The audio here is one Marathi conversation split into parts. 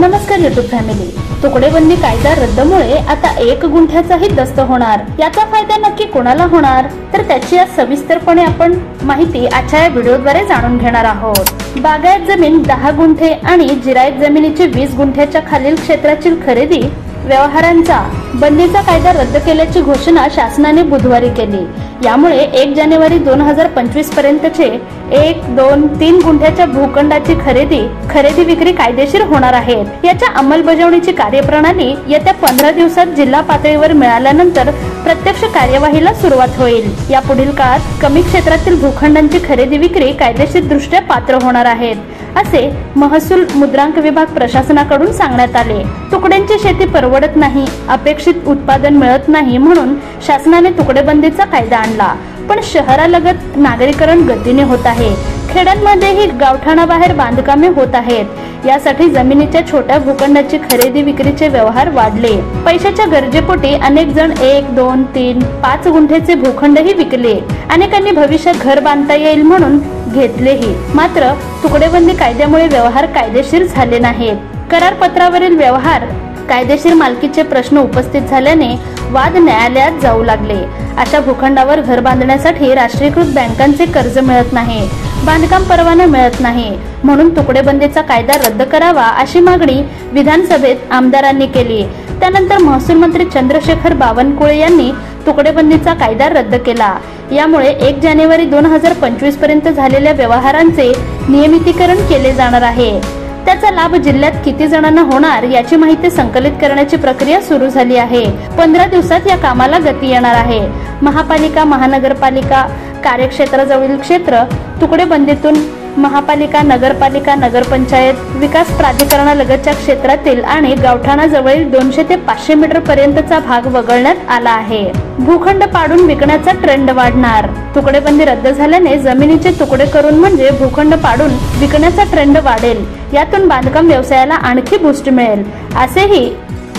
नमस्कार YouTube फॅमिली। तुकडेबंदी कायदा रद्दमुळे आता 1 गुंठ्याचाही दस्त होणार। याचा फायदा नक्की कोणाला होणार, तर त्याची आज सविस्तरपणे आपण माहिती आजच्या या व्हिडिओद्वारे जाणून घेणार आहोत। बागायत जमीन 10 गुंठे आणि जिरायत जमिनीची 20 गुंठ्याच्या खालील क्षेत्राची खरेदी व्यवहारांचा बंदीचा कायदा रद्द केल्याची घोषणा शासनाने बुधवारी केली। यामुळे 1 जानेवारी 2025 पर्यंतचे 1, 2, 3 गुंठ्याच्या भूखंडाची खरेदी विक्री कायदेशीर होणार आहेत। याच्या अंमलबजावणीची कार्यप्रणाली येत्या 15 दिवसात जिल्हा पातळीवर मिळाल्यानंतर प्रत्यक्ष कार्यवाहीला सुरुवात होईल। यापुढील काळात कमी क्षेत्रातील भूखंडांची खरेदी विक्री कायदेशीर दृष्ट्या पात्र होणार आहेत, असे महसूल मुद्रांक विभाग प्रशासनाकडून सांगण्यात आले। तुकड्यांची शेती परवडत नाही, अपेक्षित उत्पादन मिळत नाही, म्हणून शासनाने तुकडेबंदीचा कायदा आणला। पण शहरालगत नागरीकरण गतीने होत आहे। खेड्यांमध्येही गावठाणाबाहेर बांधकामे होत आहेत। यासाठी जमिनीच्या छोट्या भूखंडाची खरेदी विक्रीचे व्यवहार वाढले। पैशाच्या गरजेपोटी अनेक जण 1, 2, 3, 5 गुंठेचे भूखंडही विकले। अनेकांनी भविष्यात घर बांधता येईल म्हणून घेतलेही। मात्र तुकडेबंदी कायद्यामुळे व्यवहार कायदेशीर झाले नाहीत। करारपत्रावरील व्यवहार कायदेशीर मालकीचे प्रश्न उपस्थित झाल्याने वाद न्यायालयात जाऊ लागले। अशा भूखंडावर घर बांधण्यासाठी राष्ट्रीयकृत बँकांचे कर्ज मिळत नाही, बांधकाम परवाना मिळत नाही, म्हणून तुकडेबंदीचा कायदा रद्द करावा अशी मागणी विधानसभेत आमदारांनी केली। त्यानंतर महसूल मंत्री चंद्रशेखर बावनकुळे यांनी तुकडेबंदीचा कायदा रद्द केला। यामुळे 1 जानेवारी 2025 पर्यंत झालेल्या व्यवहारांचे नियमितीकरण केले जाणार आहे। त्याचा लाभ जिल्ह्यात किती जणांना होणार याची माहिती संकलित करण्याची प्रक्रिया सुरू झाली आहे। 15 दिवसात या कामाला गती येणार आहे। महापालिका, महानगरपालिका कार्यक्षेत्राजवळील क्षेत्र तुकडेबंदीतून महापालिका, नगरपालिका, नगरपंचायत, विकास प्राधिकरणालगतच्या क्षेत्रातील आणि गावठाणाजवळील 200 ते 500 मीटर पर्यंतचा भाग वगळण्यात आला आहे। भूखंड पाडून विकण्याचा ट्रेंड वाढणार। तुकडेबंदी रद्द झाल्याने जमिनीचे तुकडे करून म्हणजे भूखंड पाडून विकण्याचा ट्रेंड वाढेल। यातून बांधकाम व्यवसायाला आणखी बूस्ट मिळेल, असेही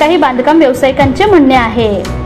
काही बांधकाम व्यावसायिकांचे म्हणणे आहे।